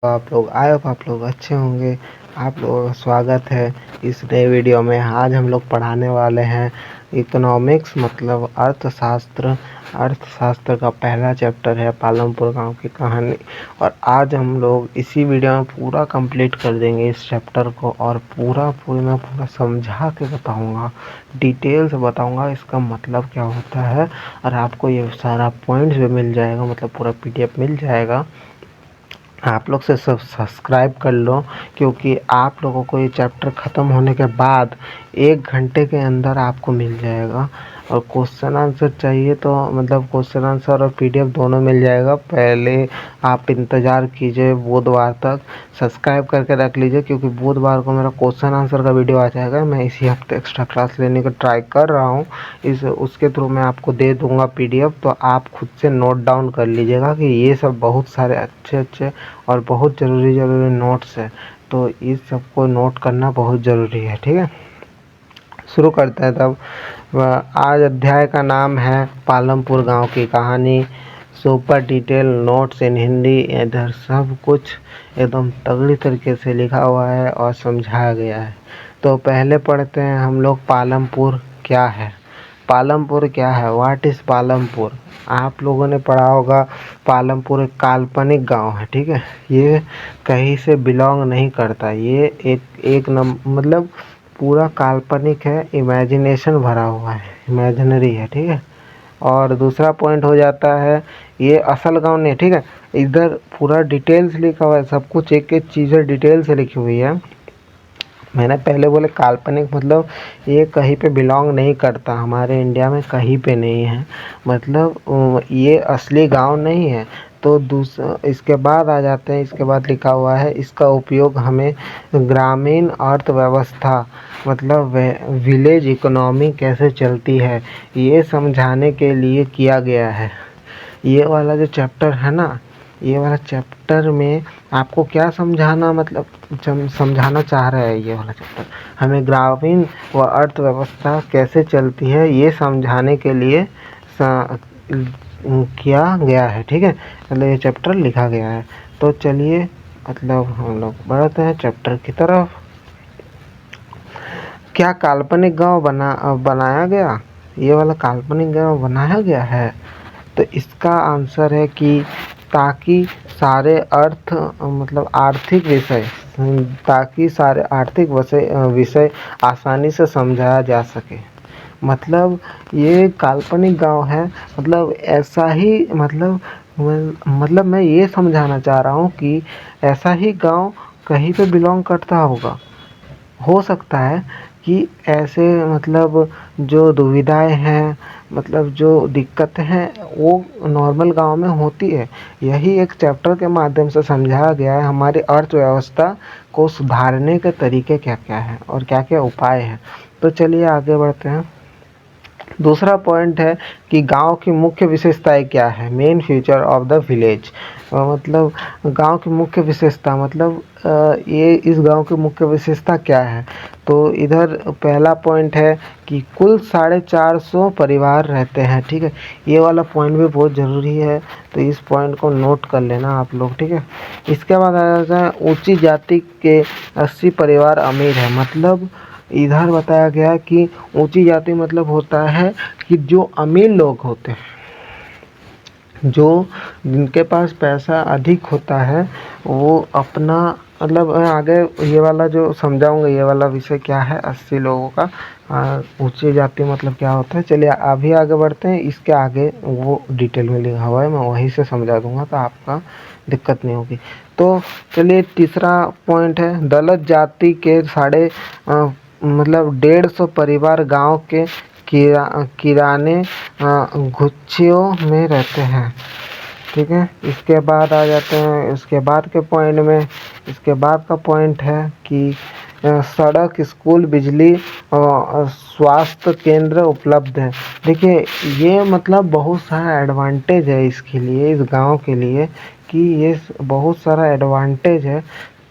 आप लोग आए हो, आप लोग अच्छे होंगे। आप लोगों का स्वागत है इस नए वीडियो में। आज हम लोग पढ़ाने वाले हैं इकोनॉमिक्स मतलब अर्थशास्त्र। अर्थशास्त्र का पहला चैप्टर है पालमपुर गांव की कहानी। और आज हम लोग इसी वीडियो में पूरा कंप्लीट कर देंगे इस चैप्टर को, और मैं पूरा समझा के बताऊंगा, डिटेल से बताऊंगा इसका मतलब क्या होता है। और आपको ये सारा पॉइंट्स भी मिल जाएगा, मतलब पूरा PDF मिल जाएगा। आप लोग से सब सब्सक्राइब कर लो, क्योंकि आप लोगों को ये चैप्टर ख़त्म होने के बाद 1 घंटे के अंदर आपको मिल जाएगा। और क्वेश्चन आंसर चाहिए तो मतलब क्वेश्चन आंसर और PDF दोनों मिल जाएगा। पहले आप इंतज़ार कीजिए बुधवार तक, सब्सक्राइब करके रख लीजिए, क्योंकि बुधवार को मेरा क्वेश्चन आंसर का वीडियो आ जाएगा। मैं इसी हफ्ते एक्स्ट्रा क्लास लेने का ट्राई कर रहा हूँ। उसके थ्रू मैं आपको दे दूँगा PDF, तो आप खुद से नोट डाउन कर लीजिएगा कि ये सब बहुत सारे अच्छे और बहुत ज़रूरी नोट्स है, तो इस सबको नोट करना बहुत ज़रूरी है। ठीक है, शुरू करते हैं तब। आज अध्याय का नाम है पालमपुर गांव की कहानी। सुपर डिटेल नोट्स इन हिंदी। इधर सब कुछ एकदम तगड़ी तरीके से लिखा हुआ है और समझाया गया है। तो पहले पढ़ते हैं हम लोग पालमपुर क्या है। पालमपुर क्या है, व्हाट इज़ पालमपुर। आप लोगों ने पढ़ा होगा पालमपुर एक काल्पनिक गांव है। ठीक है, ये कहीं से बिलोंग नहीं करता। ये एक मतलब पूरा काल्पनिक है, इमेजिनेशन भरा हुआ है, इमेजिनरी है। ठीक है, और दूसरा पॉइंट हो जाता है ये असल गांव नहीं। ठीक है, इधर पूरा डिटेल्स लिखा हुआ है, सब कुछ एक एक चीज़ें डिटेल से लिखी हुई है। मैंने पहले बोले काल्पनिक मतलब ये कहीं पे बिलोंग नहीं करता, हमारे इंडिया में कहीं पे नहीं है, मतलब ये असली गांव नहीं है। तो दूसरा इसके बाद आ जाते हैं, इसके बाद लिखा हुआ है इसका उपयोग हमें ग्रामीण अर्थव्यवस्था मतलब विलेज इकोनॉमी कैसे चलती है ये समझाने के लिए किया गया है। ये वाला जो चैप्टर है ना, ये वाला चैप्टर में आपको क्या समझाना मतलब समझाना चाह रहा है, ये वाला चैप्टर हमें ग्रामीण व अर्थव्यवस्था कैसे चलती है ये समझाने के लिए किया गया है। ठीक है, मतलब ये चैप्टर लिखा गया है। तो चलिए मतलब हम लोग बढ़ते हैं चैप्टर की तरफ। क्या काल्पनिक गांव बनाया गया, ये वाला काल्पनिक गांव बनाया गया है। तो इसका आंसर है कि ताकि सारे मतलब आर्थिक विषय ताकि सारे आर्थिक विषय आसानी से समझाया जा सके। मतलब ये काल्पनिक गांव है, मतलब ऐसा ही मतलब मैं ये समझाना चाह रहा हूँ कि ऐसा ही गांव कहीं पे बिलोंग करता होगा। हो सकता है कि ऐसे मतलब जो दुविधाएं हैं, मतलब जो दिक्कतें हैं वो नॉर्मल गांव में होती है। यही एक चैप्टर के माध्यम से समझाया गया है हमारी अर्थव्यवस्था को सुधारने के तरीके क्या क्या हैं और क्या क्या उपाय हैं। तो चलिए आगे बढ़ते हैं। दूसरा पॉइंट है कि गांव की मुख्य विशेषताएं क्या है, main feature of the village. मतलब गांव की मुख्य विशेषता मतलब ये इस गांव की मुख्य विशेषता क्या है। तो इधर पहला पॉइंट है कि कुल 450 परिवार रहते हैं। ठीक है, ये वाला पॉइंट भी बहुत ज़रूरी है, तो इस पॉइंट को नोट कर लेना आप लोग। ठीक है, इसके बाद आ जाता है ऊंची जाति के 80 परिवार अमीर है। मतलब इधर बताया गया कि ऊंची जाति मतलब होता है कि जो अमीर लोग होते हैं, जो जिनके पास पैसा अधिक होता है, वो अपना मतलब मैं आगे ये वाला जो समझाऊंगा, ये वाला विषय क्या है 80 लोगों का ऊंची जाति मतलब क्या होता है। चलिए अभी आगे बढ़ते हैं, इसके आगे वो डिटेल में लिखा हुआ है, मैं वहीं से समझा दूंगा तो आपका दिक्कत नहीं होगी। तो चलिए तीसरा पॉइंट है दलित जाति के मतलब 150 परिवार गांव के किराने गुच्छियों में रहते हैं। ठीक है, इसके बाद आ जाते हैं इसके बाद के पॉइंट में। इसके बाद का पॉइंट है कि सड़क, स्कूल, बिजली और स्वास्थ्य केंद्र उपलब्ध है। देखिए ये मतलब बहुत सारा एडवांटेज है इसके लिए, इस गांव के लिए, कि ये बहुत सारा एडवांटेज है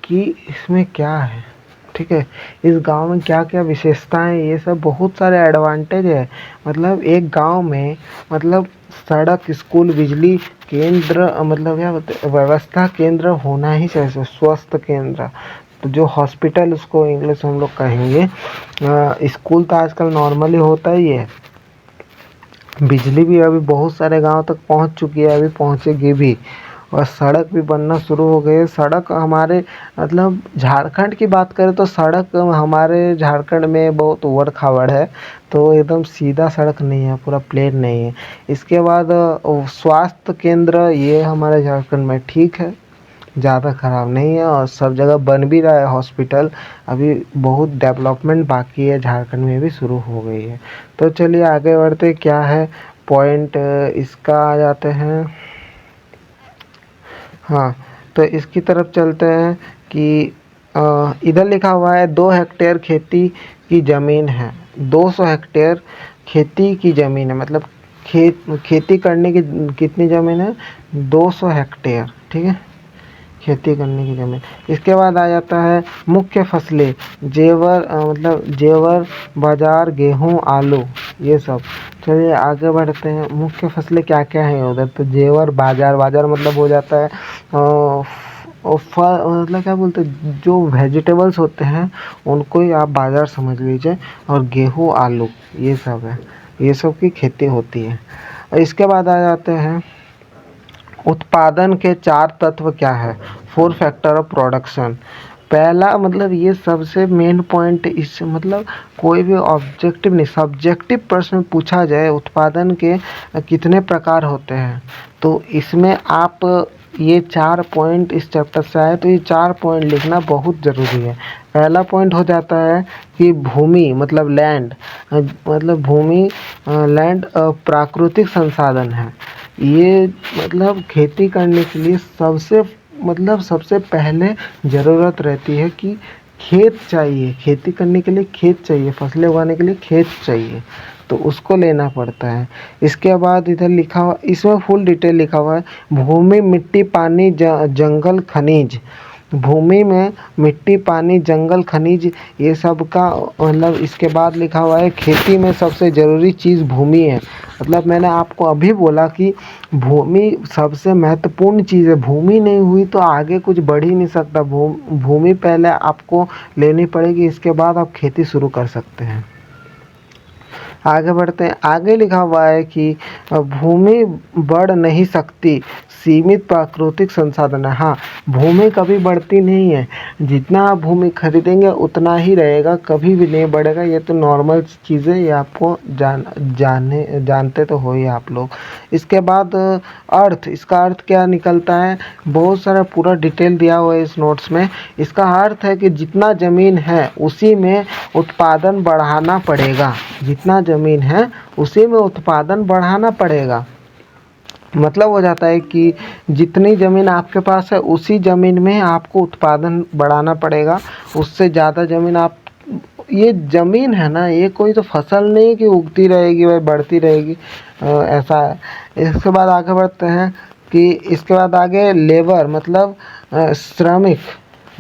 कि इसमें क्या है। ठीक है, इस गांव में क्या क्या विशेषताएं, ये सब बहुत सारे एडवांटेज है। मतलब एक गांव में मतलब सड़क, स्कूल, बिजली केंद्र, मतलब क्या बोलते हैं, व्यवस्था केंद्र होना ही चाहिए, स्वास्थ्य केंद्र। तो जो हॉस्पिटल उसको इंग्लिश हम लोग कहेंगे। स्कूल तो आजकल नॉर्मली होता ही है। बिजली भी अभी बहुत सारे गांव तक पहुंच चुकी है, अभी पहुंचेगी भी। और सड़क भी बनना शुरू हो गई है। सड़क हमारे मतलब झारखंड की बात करें तो सड़क हमारे झारखंड में बहुत उबड़ खाबड़ है, तो एकदम सीधा सड़क नहीं है, पूरा प्लेन नहीं है। इसके बाद स्वास्थ्य केंद्र ये हमारे झारखंड में ठीक है, ज़्यादा ख़राब नहीं है, और सब जगह बन भी रहा है हॉस्पिटल। अभी बहुत डेवलपमेंट बाकी है, झारखंड में भी शुरू हो गई है। तो चलिए आगे बढ़ते, क्या है पॉइंट इसका, आ जाते हैं। हाँ, तो इसकी तरफ चलते हैं कि इधर लिखा हुआ है 2 हेक्टेयर खेती की ज़मीन है। 200 हेक्टेयर खेती की ज़मीन है, मतलब खेती करने की कितनी ज़मीन है, 200 हेक्टेयर, ठीक है, खेती करने की ज़मीन। इसके बाद आ जाता है मुख्य फसलें, जेवर, मतलब जेवर, बाजार, गेहूँ, आलू, ये सब। चलिए आगे बढ़ते हैं, मुख्य फसलें क्या क्या हैं उधर। तो जेवर, बाजार, बाजार मतलब हो जाता है मतलब क्या बोलते हैं, जो वेजिटेबल्स होते हैं उनको ही आप बाजार समझ लीजिए। और गेहूँ, आलू, ये सब है, ये सब की खेती होती है। और इसके बाद आ जाते हैं उत्पादन के 4 तत्व क्या है, 4 फैक्टर ऑफ प्रोडक्शन। पहला मतलब ये सबसे मेन पॉइंट, इस मतलब कोई भी ऑब्जेक्टिव नहीं, सब्जेक्टिव प्रश्न पूछा जाए उत्पादन के कितने प्रकार होते हैं, तो इसमें आप ये 4 पॉइंट इस चैप्टर से आए तो ये 4 पॉइंट लिखना बहुत ज़रूरी है। पहला पॉइंट हो जाता है कि भूमि मतलब लैंड, मतलब भूमि, लैंड प्राकृतिक संसाधन है। ये मतलब खेती करने के लिए सबसे पहले ज़रूरत रहती है कि खेत चाहिए, खेती करने के लिए खेत चाहिए, फसलें उगाने के लिए खेत चाहिए, तो उसको लेना पड़ता है। इसके बाद इधर लिखा हुआ, इसमें फुल डिटेल लिखा हुआ है, भूमि, मिट्टी, पानी, जंगल, खनिज। भूमि में मिट्टी, पानी, जंगल, खनिज, ये सब का मतलब। इसके बाद लिखा हुआ है खेती में सबसे ज़रूरी चीज़ भूमि है। मतलब मैंने आपको अभी बोला कि भूमि सबसे महत्वपूर्ण चीज़ है, भूमि नहीं हुई तो आगे कुछ बढ़ ही नहीं सकता। भूमि पहले आपको लेनी पड़ेगी, इसके बाद आप खेती शुरू कर सकते हैं। आगे बढ़ते हैं, आगे लिखा हुआ है कि भूमि बढ़ नहीं सकती, सीमित प्राकृतिक संसाधन है। हाँ, भूमि कभी बढ़ती नहीं है, जितना आप भूमि खरीदेंगे उतना ही रहेगा, कभी भी नहीं बढ़ेगा। ये तो नॉर्मल चीज़ें, ये आपको जानते तो हो ही आप लोग। इसके बाद अर्थ, इसका अर्थ क्या निकलता है, बहुत सारा पूरा डिटेल दिया हुआ है इस नोट्स में। इसका अर्थ है कि जितना ज़मीन है उसी में उत्पादन बढ़ाना पड़ेगा, जितना ज़मीन है उसी में उत्पादन बढ़ाना पड़ेगा। मतलब हो जाता है कि जितनी ज़मीन आपके पास है उसी ज़मीन में आपको उत्पादन बढ़ाना पड़ेगा, उससे ज़्यादा ज़मीन आप, ये ज़मीन है ना, ये कोई तो फसल नहीं कि उगती रहेगी वह बढ़ती रहेगी, ऐसा है। इसके बाद आगे बढ़ते हैं कि इसके बाद आगे लेबर मतलब श्रमिक,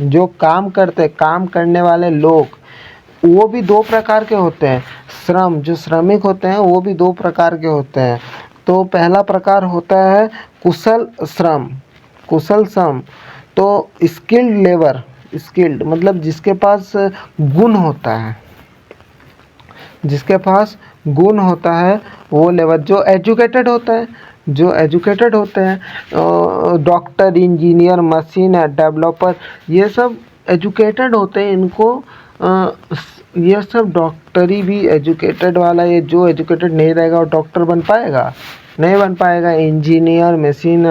जो काम करते, काम करने वाले लोग, वो भी 2 प्रकार के होते हैं। श्रम, जो श्रमिक होते हैं वो भी 2 प्रकार के होते हैं। तो पहला प्रकार होता है कुशल श्रम, कुशल श्रम। तो स्किल्ड लेबर, स्किल्ड मतलब जिसके पास गुण होता है, जिसके पास गुण होता है वो लेबर। जो एजुकेटेड होता है, जो एजुकेटेड होते हैं, डॉक्टर, इंजीनियर, मशीन डेवलपर, ये सब एजुकेटेड होते हैं। इनको ये सब डॉक्टरी भी एजुकेटेड वाला, ये जो एजुकेटेड नहीं रहेगा वो डॉक्टर बन पाएगा, नहीं बन पाएगा। इंजीनियर, मशीन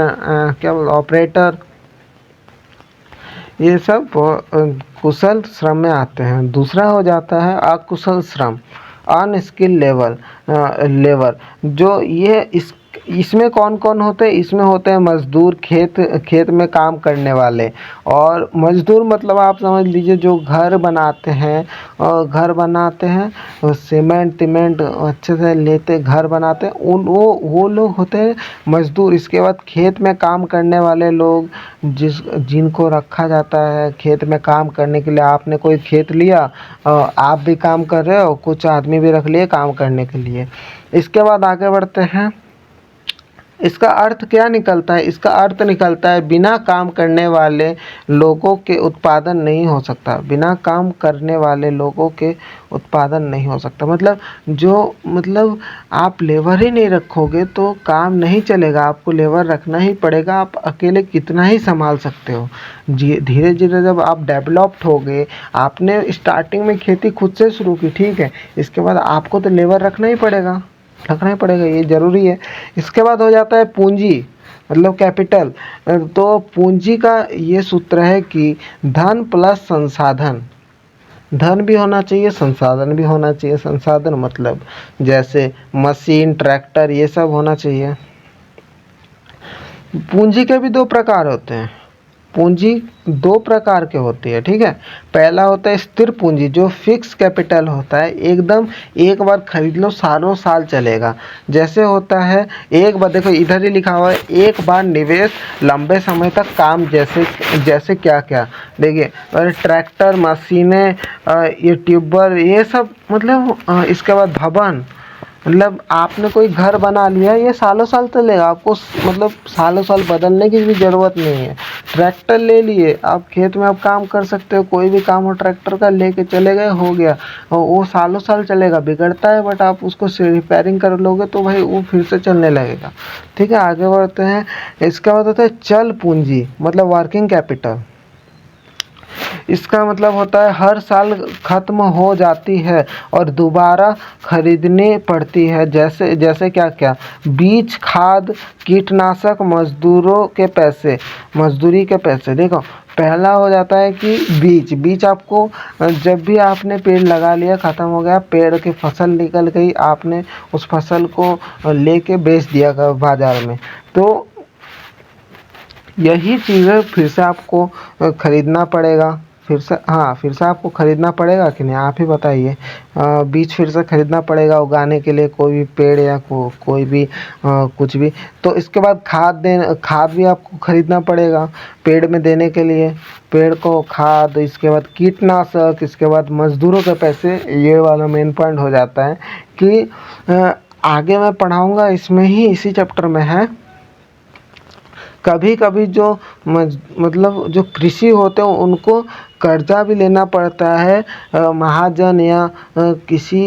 क्या बोल, ऑपरेटर, ये सब कुशल श्रम में आते हैं। दूसरा हो जाता है अकुशल श्रम, अनस्किल्ड लेबर। जो ये इसमें कौन कौन होते हैं, इसमें होते हैं मजदूर, खेत में काम करने वाले। और मजदूर मतलब आप समझ लीजिए जो घर बनाते हैं, और घर बनाते हैं, सीमेंट अच्छे से लेते घर बनाते हैं, उन वो लोग होते हैं मजदूर। इसके बाद खेत में काम करने वाले लोग, जिनको रखा जाता है खेत में काम करने के लिए। आपने कोई खेत लिया, आप भी काम कर रहे हो, कुछ आदमी भी रख लिए काम करने के लिए। इसके बाद आगे बढ़ते हैं इसका अर्थ क्या निकलता है? इसका अर्थ निकलता है बिना काम करने वाले लोगों के उत्पादन नहीं हो सकता। बिना काम करने वाले लोगों के उत्पादन नहीं हो सकता। मतलब आप लेबर ही नहीं रखोगे तो काम नहीं चलेगा। आपको लेबर रखना ही पड़ेगा। आप अकेले कितना ही संभाल सकते हो। धीरे धीरे जब आप डेवलप्ड हो गए, आपने स्टार्टिंग में खेती खुद से शुरू की, ठीक है, इसके बाद आपको तो लेबर रखना ही पड़ेगा, ये ज़रूरी है। इसके बाद हो जाता है पूंजी, मतलब कैपिटल। तो पूंजी का ये सूत्र है कि धन प्लस संसाधन। धन भी होना चाहिए, संसाधन भी होना चाहिए। संसाधन मतलब जैसे मशीन, ट्रैक्टर, ये सब होना चाहिए। पूंजी के भी दो प्रकार होते हैं। पूंजी दो प्रकार के होती है, ठीक है। पहला होता है स्थिर पूंजी, जो फिक्स कैपिटल होता है, एकदम एक बार खरीद लो, सालों साल चलेगा। जैसे होता है एक बार, देखो इधर ही लिखा हुआ है, एक बार निवेश, लंबे समय तक काम। जैसे क्या क्या देखिए, ट्रैक्टर, मशीनें, ये ट्यूबवेल, ये सब, मतलब इसके बाद भवन, मतलब आपने कोई घर बना लिया, ये सालों साल चलेगा। आपको मतलब सालों साल बदलने की भी ज़रूरत नहीं है। ट्रैक्टर ले लिए, आप खेत में आप काम कर सकते हो, कोई भी काम हो ट्रैक्टर का लेके चले गए, हो गया। और वो सालों साल चलेगा। बिगड़ता है बट आप उसको रिपेयरिंग कर लोगे तो भाई वो फिर से चलने लगेगा, ठीक है। आगे बढ़ते हैं। इसका बाद होता है चल पूंजी, मतलब वर्किंग कैपिटल। इसका मतलब होता है हर साल ख़त्म हो जाती है और दोबारा खरीदनी पड़ती है। जैसे जैसे क्या क्या, बीज, खाद, कीटनाशक, मजदूरी के पैसे। देखो पहला हो जाता है कि बीज आपको, जब भी आपने पेड़ लगा लिया, ख़त्म हो गया, पेड़ की फसल निकल गई, आपने उस फसल को लेके बेच दिया बाज़ार में, तो यही चीज़ें फिर से आपको ख़रीदना पड़ेगा। फिर से आपको ख़रीदना पड़ेगा कि नहीं, आप ही बताइए। बीज फिर से ख़रीदना पड़ेगा उगाने के लिए, कोई भी पेड़ या कोई भी कुछ भी। तो इसके बाद खाद भी आपको ख़रीदना पड़ेगा पेड़ में देने के लिए, पेड़ को खाद। इसके बाद कीटनाशक, इसके बाद मज़दूरों के पैसे। ये वाला मेन पॉइंट हो जाता है कि आगे मैं पढ़ाऊँगा, इसमें ही इसी चैप्टर में है। कभी कभी जो मतलब जो कृषि होते हैं उनको कर्जा भी लेना पड़ता है, महाजन या किसी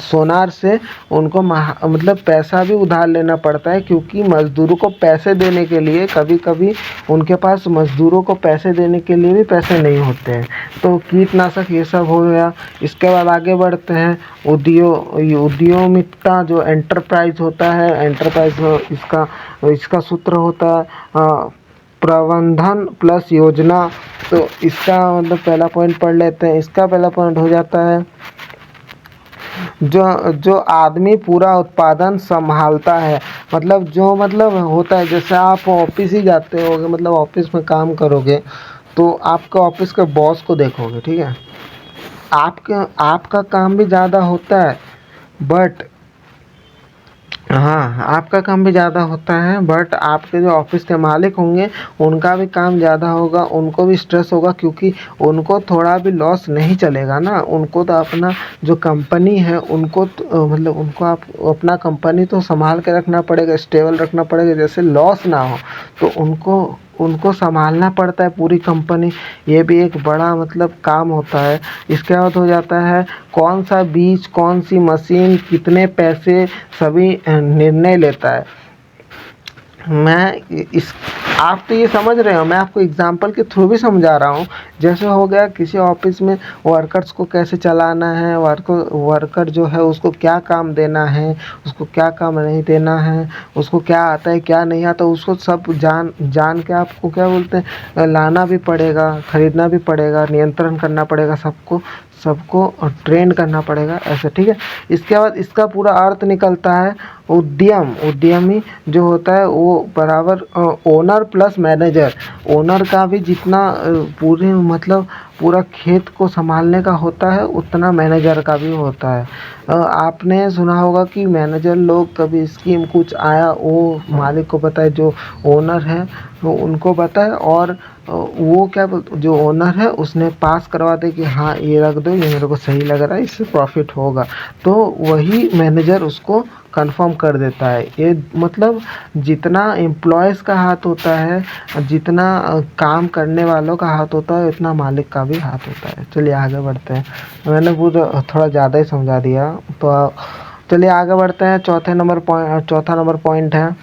सोनार से उनको मतलब पैसा भी उधार लेना पड़ता है, क्योंकि मज़दूरों को पैसे देने के लिए कभी कभी उनके पास मज़दूरों को पैसे देने के लिए भी पैसे नहीं होते हैं। तो कीटनाशक ये सब हो गया। इसके बाद आगे बढ़ते हैं। उद्यमिता, जो एंटरप्राइज होता है, इसका सूत्र होता है प्रबंधन प्लस योजना। तो इसका मतलब पहला पॉइंट पढ़ लेते हैं। इसका पहला पॉइंट हो जाता है जो आदमी पूरा उत्पादन संभालता है। मतलब होता है, जैसे आप ऑफिस ही जाते होगे, मतलब ऑफिस में काम करोगे तो आपका ऑफिस के बॉस को देखोगे, ठीक है। आपका काम भी ज़्यादा होता है बट हाँ, आपका काम भी ज़्यादा होता है बट आपके जो ऑफिस के मालिक होंगे उनका भी काम ज़्यादा होगा, उनको भी स्ट्रेस होगा, क्योंकि उनको थोड़ा भी लॉस नहीं चलेगा ना। उनको तो अपना जो कंपनी है उनको मतलब उनको आप अपना कंपनी तो संभाल के रखना पड़ेगा, स्टेबल रखना पड़ेगा, जैसे लॉस ना हो। तो उनको संभालना पड़ता है पूरी कंपनी। ये भी एक बड़ा मतलब काम होता है। इसके बाद हो जाता है कौन सा बीज, कौन सी मशीन, कितने पैसे, सभी निर्णय लेता है। आप तो ये समझ रहे हो, मैं आपको एग्जांपल के थ्रू भी समझा रहा हूँ। जैसे हो गया किसी ऑफिस में वर्कर्स को कैसे चलाना है, वर्कर जो है उसको क्या काम देना है, उसको क्या काम नहीं देना है, उसको क्या आता है क्या नहीं आता, उसको सब जान के आपको क्या बोलते हैं लाना भी पड़ेगा, खरीदना भी पड़ेगा, नियंत्रण करना पड़ेगा, सबको ट्रेन करना पड़ेगा, ऐसे, ठीक है। इसके बाद इसका पूरा अर्थ निकलता है उद्यमी जो होता है वो बराबर ओनर प्लस मैनेजर। ओनर का भी जितना पूरा खेत को संभालने का होता है उतना मैनेजर का भी होता है। आपने सुना होगा कि मैनेजर लोग कभी स्कीम कुछ आया वो मालिक को बताए, जो ओनर है वो उनको बताए, और वो क्या जो ओनर है उसने पास करवा दे कि हाँ ये रख दो, ये मेरे को सही लग रहा है, इससे प्रॉफिट होगा, तो वही मैनेजर उसको कंफर्म कर देता है। ये मतलब जितना एम्प्लॉयज़ का हाथ होता है, जितना काम करने वालों का हाथ होता है, उतना मालिक का भी हाथ होता है। चलिए आगे बढ़ते हैं। मैंने पूरा थोड़ा ज़्यादा ही समझा दिया, तो चलिए आगे बढ़ते हैं। चौथा नंबर पॉइंट है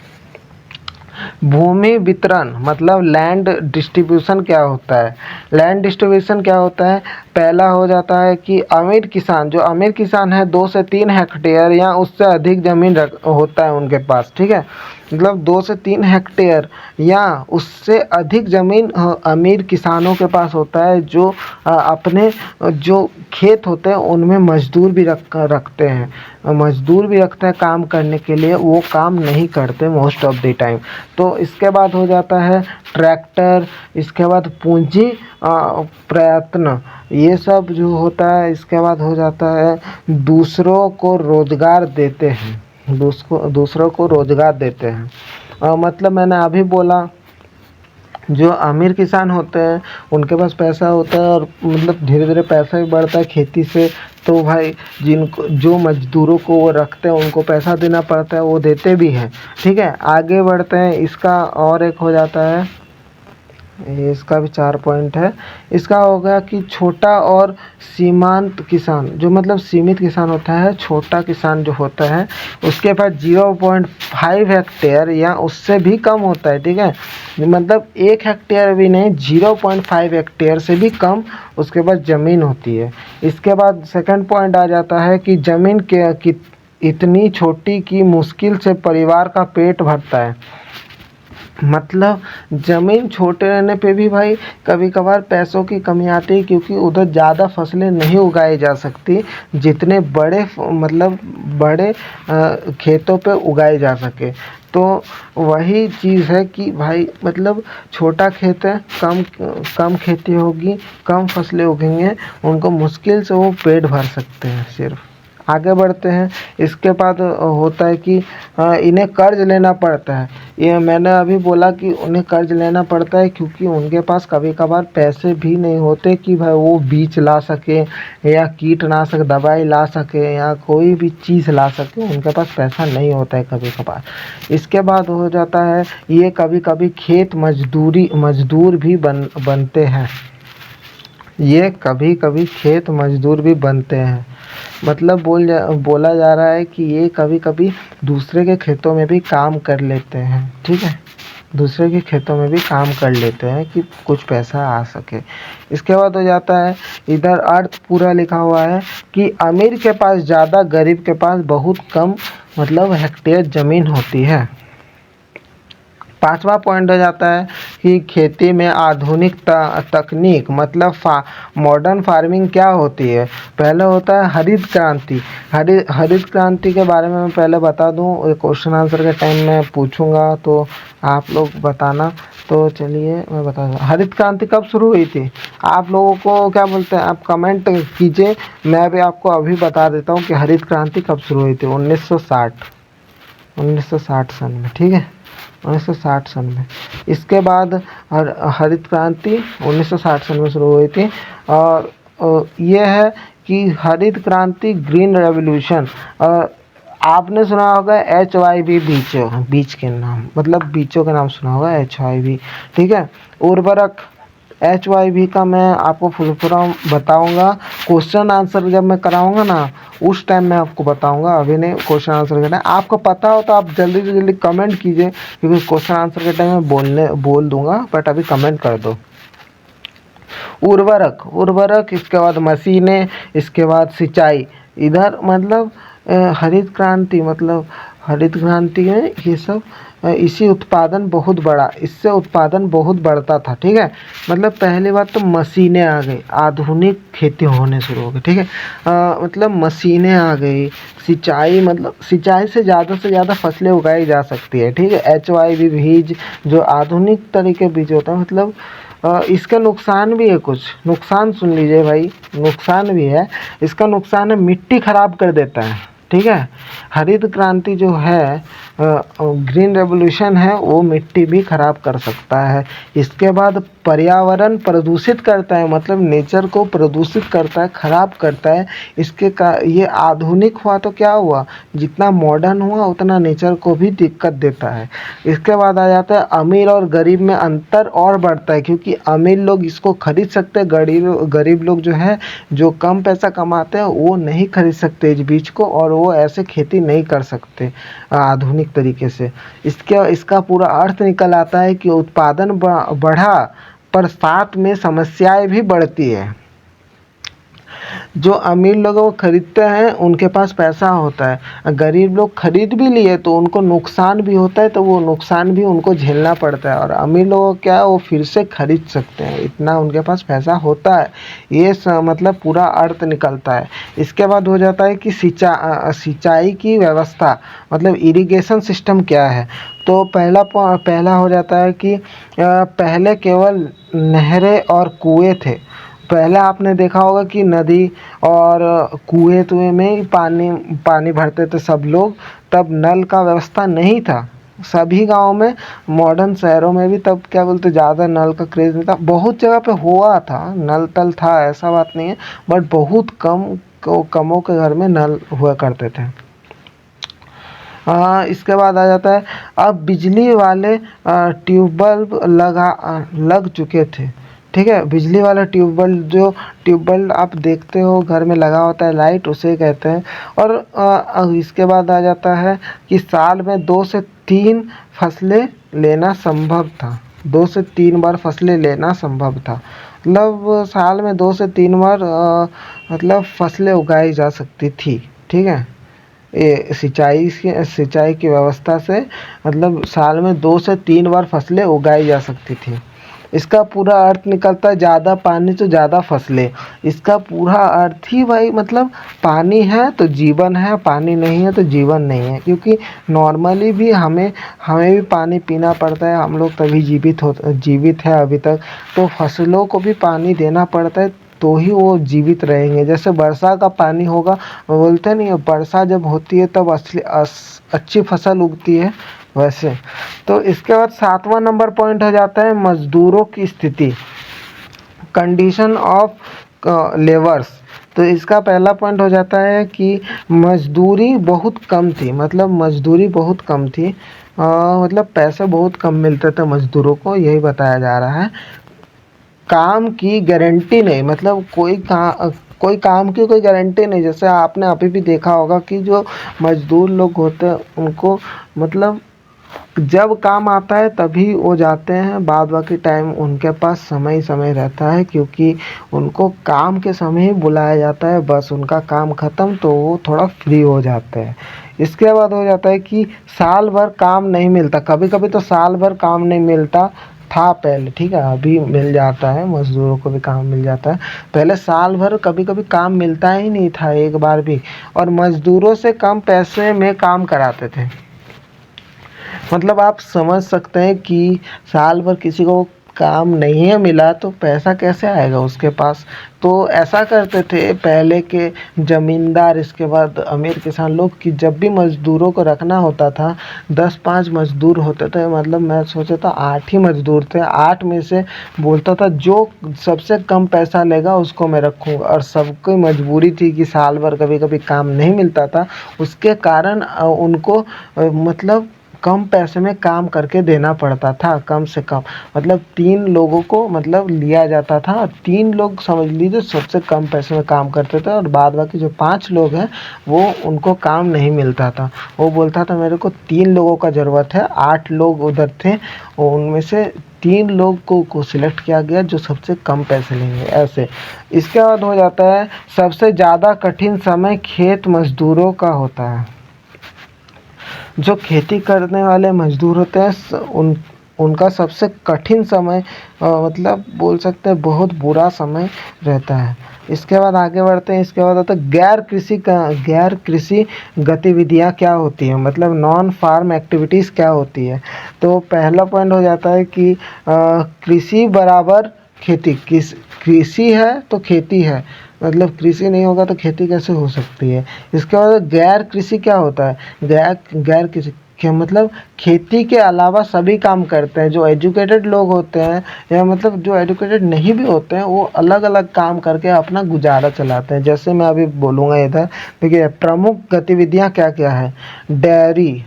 भूमि वितरण, मतलब लैंड डिस्ट्रीब्यूशन क्या होता है। लैंड डिस्ट्रीब्यूशन क्या होता है, पहला हो जाता है कि अमीर किसान, जो अमीर किसान है 2 से 3 हेक्टेयर या उससे अधिक ज़मीन होता है उनके पास, ठीक है। मतलब 2 से 3 हेक्टेयर या उससे अधिक ज़मीन अमीर किसानों के पास होता है, जो अपने जो खेत होते हैं उनमें मजदूर भी रखते हैं, मजदूर भी रखते हैं काम करने के लिए, वो काम नहीं करते मोस्ट ऑफ द टाइम। तो इसके बाद हो जाता है ट्रैक्टर, इसके बाद पूंजी प्रयत्न, ये सब जो होता है। इसके बाद हो जाता है दूसरों को रोजगार देते हैं, दूसरों को रोजगार देते हैं। मतलब मैंने अभी बोला, जो अमीर किसान होते हैं उनके पास पैसा होता है, और मतलब धीरे धीरे पैसा भी बढ़ता है खेती से, तो भाई जिनको जो मजदूरों को वो रखते हैं उनको पैसा देना पड़ता है, वो देते भी हैं, ठीक है। आगे बढ़ते हैं। इसका और एक हो जाता है, इसका भी 4 पॉइंट है। इसका हो गया कि छोटा और सीमांत किसान, जो मतलब सीमित किसान होता है, छोटा किसान जो होता है उसके पास 0.5 हेक्टेयर या उससे भी कम होता है, ठीक है। मतलब 1 हेक्टेयर भी नहीं, 0.5 हेक्टेयर से भी कम उसके पास ज़मीन होती है। इसके बाद सेकंड पॉइंट आ जाता है कि ज़मीन के इतनी छोटी कि मुश्किल से परिवार का पेट भरता है। मतलब ज़मीन छोटे रहने पे भी भाई कभी कभार पैसों की कमी आती है, क्योंकि उधर ज़्यादा फसलें नहीं उगाई जा सकती जितने मतलब बड़े खेतों पे उगाई जा सके। तो वही चीज़ है कि भाई मतलब छोटा खेत है, कम खेती होगी, कम फसलें उगेंगे, उनको मुश्किल से वो पेट भर सकते हैं सिर्फ। आगे बढ़ते हैं। इसके बाद होता है कि इन्हें कर्ज लेना पड़ता है। ये मैंने अभी बोला कि उन्हें कर्ज लेना पड़ता है, क्योंकि उनके पास कभी कभार पैसे भी नहीं होते कि भाई वो बीज ला सके या कीटनाशक दवाई ला सके या कोई भी चीज़ ला सके, उनके पास पैसा नहीं होता है कभी कभार। इसके बाद हो जाता है, ये कभी कभी खेत मजदूर भी बनते हैं। ये कभी कभी खेत मजदूर भी बनते हैं। मतलब बोला जा रहा है कि ये कभी कभी दूसरे के खेतों में भी काम कर लेते हैं, ठीक है। दूसरे के खेतों में भी काम कर लेते हैं कि कुछ पैसा आ सके। इसके बाद हो जाता है, इधर अर्थ पूरा लिखा हुआ है कि अमीर के पास ज़्यादा, गरीब के पास बहुत कम मतलब हेक्टेयर ज़मीन होती है। 5वां पॉइंट हो जाता है कि खेती में आधुनिक तकनीक, मतलब मॉडर्न फार्मिंग क्या होती है। पहले होता है हरित क्रांति। हरित क्रांति के बारे में मैं पहले बता दूं, क्वेश्चन आंसर के टाइम में पूछूंगा तो आप लोग बताना। तो चलिए मैं बता दूं, हरित क्रांति कब शुरू हुई थी, आप लोगों को क्या बोलते हैं, आप कमेंट कीजिए। मैं भी आपको अभी बता देता हूँ कि हरित क्रांति कब शुरू हुई थी। 1960 सन में, ठीक है, 1960 सन में। इसके बाद हरित क्रांति 1960 सन में शुरू हुई थी। और ये है कि हरित क्रांति, ग्रीन रेवोल्यूशन, आपने सुना होगा HYV, बीज के नाम, मतलब बीजों के नाम सुना होगा, HYV, ठीक है। उर्वरक, HYV का मैं आपको फुल फॉर्म बताऊंगा, क्वेश्चन आंसर जब मैं कराऊंगा ना उस टाइम मैं आपको बताऊंगा, अभी नहीं। क्वेश्चन आंसर के टाइम आपको पता हो तो आप जल्दी से जल्दी कमेंट कीजिए, क्योंकि क्वेश्चन आंसर के टाइम मैं बोल दूंगा, बट अभी कमेंट कर दो। उर्वरक, इसके बाद मशीनें, इसके बाद सिंचाई। इधर मतलब हरित क्रांति में ये सब इससे उत्पादन बहुत बढ़ता था, ठीक है। मतलब पहली बात तो मशीनें आ गई, आधुनिक खेती होने शुरू हो गई, ठीक है। मतलब मशीनें आ गई, सिंचाई से ज़्यादा फसलें उगाई जा सकती है, ठीक है। HYV बीज जो आधुनिक तरीके बीज होता है, मतलब इसका नुकसान भी है, कुछ नुकसान सुन लीजिए भाई, नुकसान भी है। इसका नुकसान है मिट्टी खराब कर देता है, ठीक है। हरित क्रांति जो है, ग्रीन रेवोल्यूशन है, वो मिट्टी भी खराब कर सकता है। इसके बाद पर्यावरण प्रदूषित करता है, मतलब नेचर को प्रदूषित करता है, खराब करता है। ये आधुनिक हुआ तो क्या हुआ, जितना मॉडर्न हुआ उतना नेचर को भी दिक्कत देता है। इसके बाद आ जाता है अमीर और गरीब में अंतर और बढ़ता है, क्योंकि अमीर लोग इसको खरीद सकते हैं, गरीब लोग जो है, जो कम पैसा कमाते हैं, वो नहीं खरीद सकते इस बीज को, और वो ऐसे खेती नहीं कर सकते आधुनिक तरीके से। इसका पूरा अर्थ निकल आता है कि उत्पादन बढ़ा पर साथ में समस्याएं भी बढ़ती है। जो अमीर लोग वो खरीदते हैं, उनके पास पैसा होता है, गरीब लोग खरीद भी लिए तो उनको नुकसान भी होता है, तो वो नुकसान भी उनको झेलना पड़ता है। और अमीर लोगों क्या है, वो फिर से खरीद सकते हैं, इतना उनके पास पैसा होता है। मतलब पूरा अर्थ निकलता है। इसके बाद हो जाता है कि सिंचाई की व्यवस्था, मतलब इरिगेशन सिस्टम क्या है। तो पहला हो जाता है कि पहले केवल नहरें और कुएं थे। पहले आपने देखा होगा कि नदी और कुएं में पानी भरते थे सब लोग, तब नल का व्यवस्था नहीं था सभी गांव में। मॉडर्न शहरों में भी तब क्या बोलते, ज़्यादा नल का क्रेज नहीं था। बहुत जगह पे हुआ था, नल तल था, ऐसा बात नहीं है, बट बहुत कमों के घर में नल हुआ करते थे। इसके बाद आ जाता है, अब बिजली वाले ट्यूबवेल लग चुके थे। ठीक है, बिजली वाला ट्यूबवेल आप देखते हो घर में लगा होता है, लाइट, उसे कहते हैं। और इसके बाद आ जाता है कि साल में 2 से 3 फसलें लेना संभव था। 2 से 3 बार फसलें लेना संभव था, मतलब साल में 2 से 3 बार मतलब फसलें उगाई जा सकती थी। ठीक है, ये सिंचाई की व्यवस्था से मतलब साल में 2 से 3 बार फसलें उगाई जा सकती थी। इसका पूरा अर्थ निकलता है, ज़्यादा पानी तो ज़्यादा फसलें। इसका पूरा अर्थ ही भाई, मतलब पानी है तो जीवन है, पानी नहीं है तो जीवन नहीं है। क्योंकि नॉर्मली भी हमें भी पानी पीना पड़ता है, हम लोग तभी जीवित है अभी तक। तो फसलों को भी पानी देना पड़ता है, तो ही वो जीवित रहेंगे। जैसे वर्षा का पानी होगा, बोलते नहीं है, वर्षा जब होती है तब अच्छी फसल उगती है, वैसे। तो इसके बाद 7वां नंबर पॉइंट हो जाता है मजदूरों की स्थिति, कंडीशन ऑफ लेबर्स। तो इसका पहला पॉइंट हो जाता है कि मजदूरी बहुत कम थी, मतलब मजदूरी बहुत कम थी, मतलब पैसे बहुत कम मिलते थे मजदूरों को, यही बताया जा रहा है। काम की गारंटी नहीं, मतलब कोई काम की कोई गारंटी नहीं। जैसे आपने अभी भी देखा होगा कि जो मजदूर लोग होते हैं, उनको मतलब जब काम आता है तभी वो जाते हैं, बाद बाकी टाइम उनके पास समय समय रहता है, क्योंकि उनको काम के समय ही बुलाया जाता है, बस उनका काम ख़त्म तो वो थोड़ा फ्री हो जाते हैं। इसके बाद हो जाता है कि साल भर काम नहीं मिलता, कभी कभी तो साल भर काम नहीं मिलता था पहले। ठीक है, अभी मिल जाता है, मजदूरों को भी काम मिल जाता है। पहले साल भर कभी कभी काम मिलता ही नहीं था एक बार भी, और मजदूरों से कम पैसे में काम कराते थे। मतलब आप समझ सकते हैं कि साल भर किसी को काम नहीं है मिला तो पैसा कैसे आएगा उसके पास। तो ऐसा करते थे पहले के ज़मींदार, इसके बाद अमीर किसान लोग, कि जब भी मज़दूरों को रखना होता था, 10-5 मज़दूर होते थे, मतलब मैं सोचा था 8 ही मज़दूर थे, 8 में से बोलता था जो सबसे कम पैसा लेगा उसको मैं रखूँगा। और सबकी मजबूरी थी कि साल भर कभी कभी काम नहीं मिलता था, उसके कारण उनको मतलब कम पैसे में काम करके देना पड़ता था, कम से कम मतलब 3 लोगों को मतलब लिया जाता था। 3 लोग समझ लीजिए सबसे कम पैसे में काम करते थे, और बाद बाकी जो 5 लोग हैं वो उनको काम नहीं मिलता था। वो बोलता था मेरे को 3 लोगों का ज़रूरत है, 8 लोग उधर थे, और उनमें से 3 लोग को सिलेक्ट किया गया जो सबसे कम पैसे लेंगे, ऐसे। इसके बाद हो जाता है सबसे ज़्यादा कठिन समय खेत मजदूरों का होता है। जो खेती करने वाले मजदूर होते हैं उनका सबसे कठिन समय मतलब बोल सकते हैं बहुत बुरा समय रहता है। इसके बाद आगे बढ़ते हैं। इसके बाद आता है गैर कृषि गतिविधियाँ क्या होती हैं, मतलब नॉन फार्म एक्टिविटीज़ क्या होती है। तो पहला पॉइंट हो जाता है कि कृषि बराबर खेती, कृषि है तो खेती है, मतलब कृषि नहीं होगा तो खेती कैसे हो सकती है। इसके बाद गैर कृषि क्या होता है, गैर कृषि क्या मतलब खेती के अलावा सभी काम करते हैं। जो एजुकेटेड लोग होते हैं या मतलब जो एजुकेटेड नहीं भी होते हैं, वो अलग अलग काम करके अपना गुजारा चलाते हैं। जैसे मैं अभी बोलूँगा इधर, देखिए प्रमुख गतिविधियाँ क्या क्या है। डेयरी,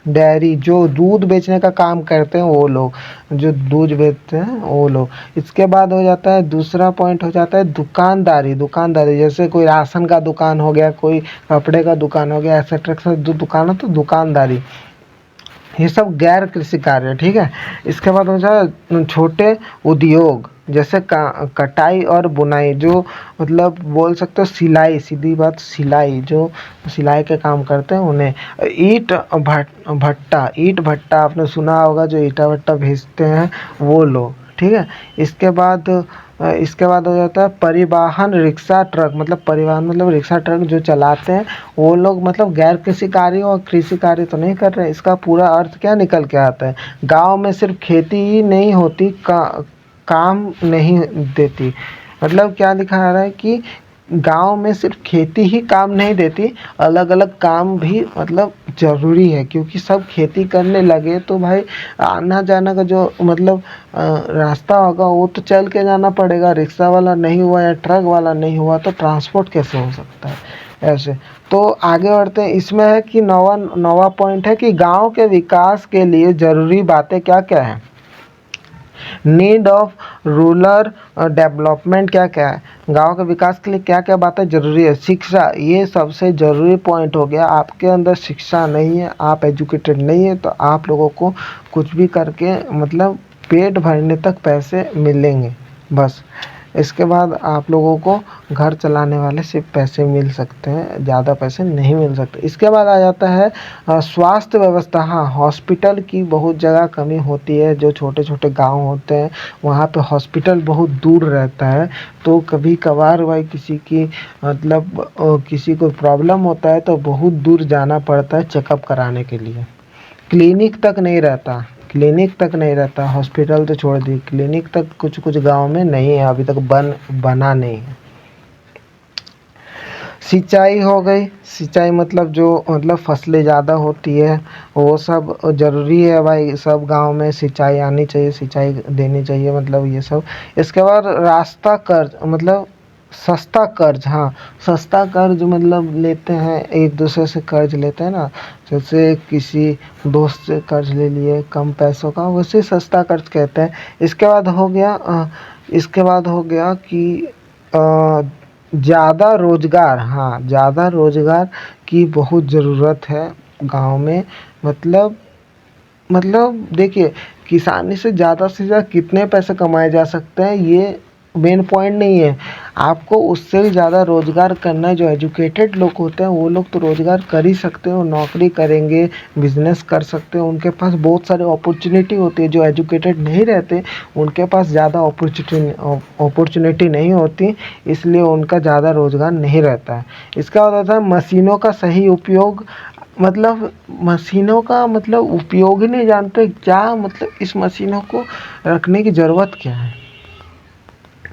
डेयरी जो दूध बेचने का काम करते हैं वो लोग, जो दूध बेचते हैं वो लोग। इसके बाद हो जाता है, दूसरा पॉइंट हो जाता है दुकानदारी। दुकानदारी जैसे कोई राशन का दुकान हो गया, कोई कपड़े का दुकान हो गया, एक्सेट्रा जो दुकान हो तो दुकानदारी। ये सब गैर कृषि कार्य, ठीक है। इसके बाद हो जाए छोटे उद्योग, जैसे कटाई और बुनाई, जो मतलब बोल सकते हो सिलाई, सीधी बात सिलाई, जो सिलाई के काम करते हैं उन्हें। भट्टा, ईंट भट्टा आपने सुना होगा, जो ईंटा भट्टा भेजते हैं वो लोग, ठीक है। इसके बाद इसके बाद हो जाता है परिवहन, रिक्शा ट्रक, मतलब परिवहन मतलब रिक्शा ट्रक जो चलाते हैं वो लोग, मतलब गैर कृषि कार्य और कृषि कार्य तो नहीं कर रहे। इसका पूरा अर्थ क्या निकल के आता है, गांव में सिर्फ खेती ही नहीं होती, काम नहीं देती। मतलब क्या लिखा आ रहा है कि गांव में सिर्फ खेती ही काम नहीं देती, अलग अलग काम भी मतलब ज़रूरी है। क्योंकि सब खेती करने लगे तो भाई आना जाना का जो मतलब रास्ता होगा वो तो चल के जाना पड़ेगा। रिक्शा वाला नहीं हुआ या ट्रक वाला नहीं हुआ तो ट्रांसपोर्ट कैसे हो सकता है ऐसे। तो आगे बढ़ते हैं। इसमें है कि नवा पॉइंट है कि गांव के विकास के लिए ज़रूरी बातें क्या क्या है। नीड ऑफ रूरल डेवलपमेंट क्या क्या है, गांव के विकास के लिए क्या क्या बातें ज़रूरी है। शिक्षा, ये सबसे ज़रूरी पॉइंट हो गया। आपके अंदर शिक्षा नहीं है, आप एजुकेटेड नहीं है, तो आप लोगों को कुछ भी करके मतलब पेट भरने तक पैसे मिलेंगे बस। इसके बाद आप लोगों को घर चलाने वाले सिर्फ पैसे मिल सकते हैं, ज़्यादा पैसे नहीं मिल सकते। इसके बाद आ जाता है स्वास्थ्य व्यवस्था। हाँ, हॉस्पिटल की बहुत जगह कमी होती है। जो छोटे छोटे गांव होते हैं वहाँ पे हॉस्पिटल बहुत दूर रहता है, तो कभी कभार भाई किसी की मतलब किसी को प्रॉब्लम होता है तो बहुत दूर जाना पड़ता है चेकअप कराने के लिए। क्लिनिक तक नहीं रहता, क्लिनिक तक नहीं रहता, हॉस्पिटल तो छोड़ दी, क्लिनिक तक कुछ कुछ गांव में नहीं है, अभी तक बना नहीं है। सिंचाई हो गई, सिंचाई मतलब जो मतलब फसलें ज़्यादा होती है वो सब ज़रूरी है भाई। सब गांव में सिंचाई आनी चाहिए, सिंचाई देनी चाहिए, मतलब ये सब। इसके बाद रास्ता कर्ज, मतलब सस्ता कर्ज। हाँ, सस्ता कर्ज मतलब लेते हैं एक दूसरे से कर्ज लेते हैं ना, जैसे किसी दोस्त से कर्ज ले लिए कम पैसों का, वैसे सस्ता कर्ज कहते हैं। इसके बाद हो गया इसके बाद हो गया कि ज़्यादा रोज़गार। हाँ, ज़्यादा रोज़गार की बहुत ज़रूरत है गांव में। मतलब देखिए, किसानी से ज़्यादा कितने पैसे कमाए जा सकते हैं ये मेन पॉइंट नहीं है। आपको उससे भी ज़्यादा रोज़गार करना है। जो एजुकेटेड लोग होते हैं वो लोग तो रोज़गार कर ही सकते हो, नौकरी करेंगे, बिजनेस कर सकते हो, उनके पास बहुत सारे अपॉर्चुनिटी होती है। जो एजुकेटेड नहीं रहते उनके पास ज़्यादा अपॉर्चुनिटी नहीं होती, इसलिए उनका ज़्यादा रोज़गार नहीं रहता है। इसका बाद होता है मशीनों का सही उपयोग। मतलब मशीनों का मतलब उपयोग ही नहीं जानते क्या, मतलब इस मशीनों को रखने की ज़रूरत क्या है,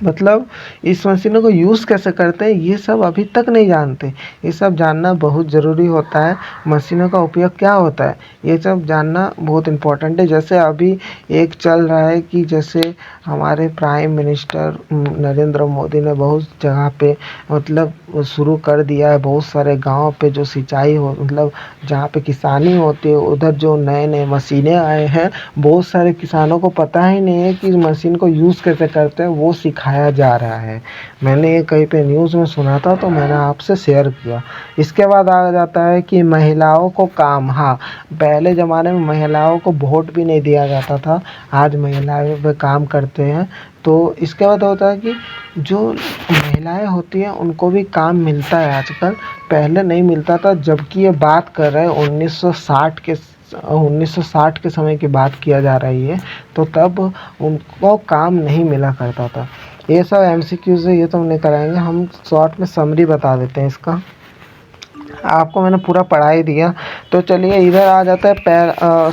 मतलब इस मशीनों को यूज़ कैसे करते हैं ये सब अभी तक नहीं जानते। ये सब जानना बहुत ज़रूरी होता है। मशीनों का उपयोग क्या होता है ये सब जानना बहुत इम्पोर्टेंट है। जैसे अभी एक चल रहा है कि जैसे हमारे प्राइम मिनिस्टर नरेंद्र मोदी ने बहुत जगह पे मतलब शुरू कर दिया है। बहुत सारे गांव पे जो सिंचाई हो मतलब जहाँ पे किसानी होती है उधर जो नए नए मशीनें आए हैं, बहुत सारे किसानों को पता ही नहीं है कि इस मशीन को यूज़ कैसे करते हैं, वो सिखाया जा रहा है। मैंने ये कहीं पे न्यूज़ में सुना था तो मैंने आपसे शेयर किया। इसके बाद आ जाता है कि महिलाओं को काम। हाँ, पहले ज़माने में महिलाओं को वोट भी नहीं दिया जाता था, आज महिलाएं पे काम करते हैं। तो इसके बाद होता है कि जो महिलाएं होती हैं उनको भी काम मिलता है आजकल, पहले नहीं मिलता था। जबकि ये बात कर रहे हैं 1960 के समय की बात किया जा रही है, तो तब उनको काम नहीं मिला करता था। ये सब एमसीक्यूज़ है, ये तो हम नहीं कराएंगे, हम शॉर्ट में समरी बता देते हैं इसका। आपको मैंने पूरा पढ़ा ही दिया, तो चलिए इधर आ जाता है।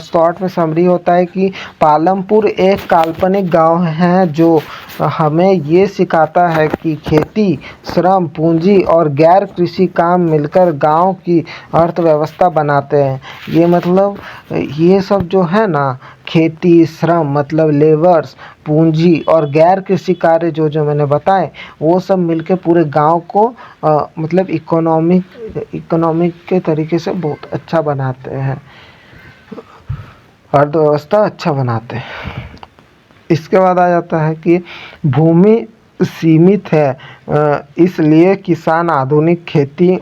शॉर्ट में समरी होता है कि पालमपुर एक काल्पनिक गांव है जो हमें ये सिखाता है कि खेती, श्रम, पूंजी और गैर कृषि काम मिलकर गांव की अर्थव्यवस्था बनाते हैं। ये मतलब ये सब जो है ना, खेती, श्रम मतलब लेबर्स, पूंजी और गैर कृषि कार्य जो जो मैंने बताए, वो सब मिलके पूरे गांव को मतलब इकोनॉमिक के तरीके से बहुत अच्छा बनाते हैं, अर्थव्यवस्था अच्छा बनाते हैं। इसके बाद आ जाता है कि भूमि सीमित है, इसलिए किसान आधुनिक खेती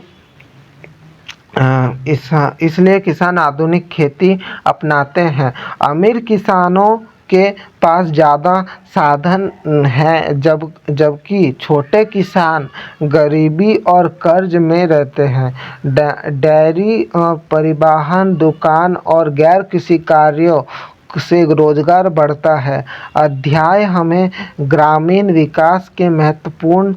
इसलिए किसान आधुनिक खेती अपनाते हैं। अमीर किसानों के पास ज़्यादा साधन हैं, जबकि छोटे किसान गरीबी और कर्ज में रहते हैं। डेयरी, परिवहन, दुकान और गैर कृषि कार्यों से रोजगार बढ़ता है। अध्याय हमें ग्रामीण विकास के महत्वपूर्ण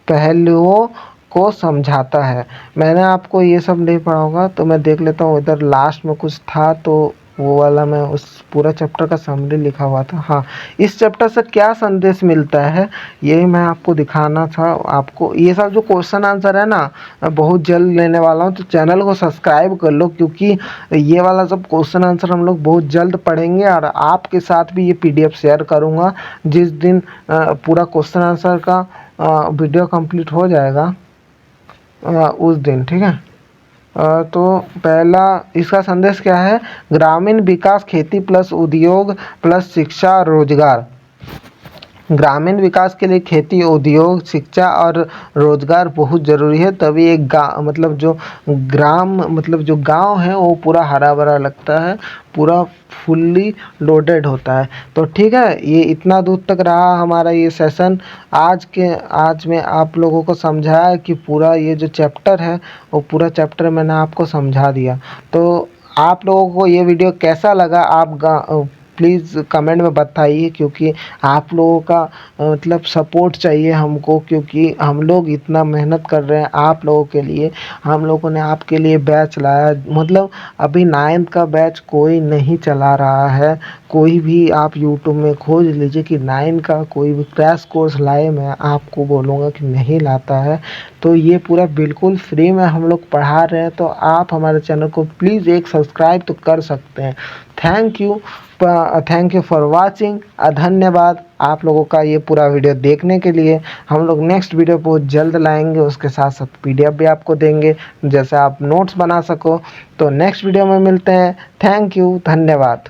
पहलुओं को समझाता है। मैंने आपको ये सब नहीं पढ़ा होगा, तो मैं देख लेता हूँ इधर लास्ट में कुछ था, तो वो वाला मैं उस पूरा चैप्टर का समरी लिखा हुआ था। हाँ, इस चैप्टर से क्या संदेश मिलता है यही मैं आपको दिखाना था। आपको ये सब जो क्वेश्चन आंसर है ना, मैं बहुत जल्द लेने वाला हूँ, तो चैनल को सब्सक्राइब कर लो, क्योंकि ये वाला सब क्वेश्चन आंसर हम लोग बहुत जल्द पढ़ेंगे और आपके साथ भी ये PDF शेयर करूँगा। जिस दिन पूरा क्वेश्चन आंसर का वीडियो कंप्लीट हो जाएगा उस दिन, ठीक है। तो पहला इसका संदेश क्या है? ग्रामीण विकास, खेती प्लस उद्योग प्लस शिक्षा रोजगार। ग्रामीण विकास के लिए खेती, उद्योग, शिक्षा और रोजगार बहुत ज़रूरी है, तभी एक मतलब जो जो गांव है वो पूरा हरा भरा लगता है, पूरा फुल्ली लोडेड होता है। तो ठीक है, ये इतना दूर तक रहा हमारा ये सेशन। आज मैं आप लोगों को समझाया कि पूरा ये जो चैप्टर है वो पूरा चैप्टर मैंने आपको समझा दिया। तो आप लोगों को ये वीडियो कैसा लगा, आप प्लीज़ कमेंट में बताइए, क्योंकि आप लोगों का मतलब सपोर्ट चाहिए हमको, क्योंकि हम लोग इतना मेहनत कर रहे हैं आप लोगों के लिए। हम लोगों ने आपके लिए बैच लाया, मतलब अभी 9th का बैच कोई नहीं चला रहा है। कोई भी आप यूट्यूब में खोज लीजिए कि 9 का कोई भी क्रैश कोर्स लाए, मैं आपको बोलूँगा कि नहीं लाता है। तो ये पूरा बिल्कुल फ्री में हम लोग पढ़ा रहे हैं, तो आप हमारे चैनल को प्लीज़ एक सब्सक्राइब तो कर सकते हैं। Thank you for watching. धन्यवाद आप लोगों का ये पूरा वीडियो देखने के लिए। हम लोग नेक्स्ट वीडियो बहुत जल्द लाएंगे, उसके साथ साथ PDF भी आपको देंगे, जैसे आप नोट्स बना सको। तो नेक्स्ट वीडियो में मिलते हैं। थैंक यू, धन्यवाद।